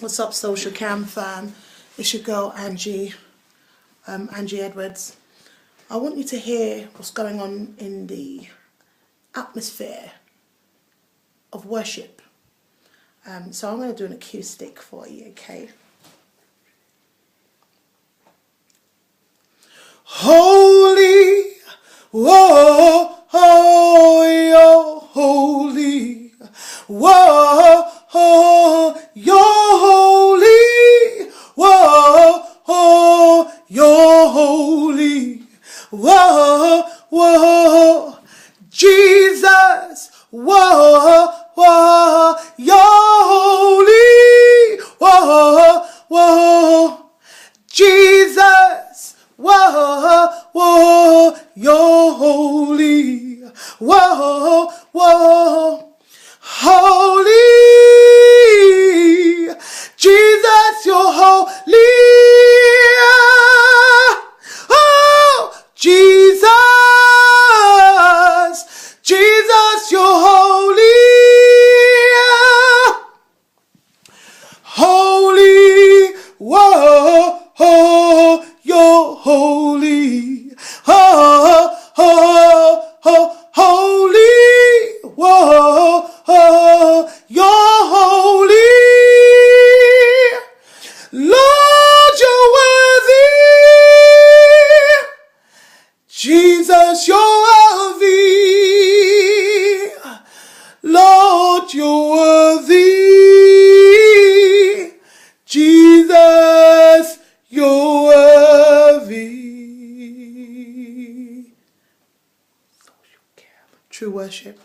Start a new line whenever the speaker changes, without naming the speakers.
What's up, Social Cam fam? It's your girl Angie Edwards. I want you to hear what's going on in the atmosphere of worship. So I'm going to do an acoustic for you, okay? Holy, whoa, oh, you're holy, whoa, oh, you're holy, whoa, oh, you're holy, whoa, whoa, Jesus, whoa, whoa, you're holy, whoa, whoa, Jesus, whoa, whoa, you're holy, whoa, whoa, holy, Jesus, you're holy, oh, Jesus, Jesus, you're holy, holy, whoa, oh, you're holy, oh, oh, oh, holy, whoa, oh, you're holy, Lord, you're worthy, Jesus, you're worthy, Lord, you're worthy, Jesus, you're worthy. True worship.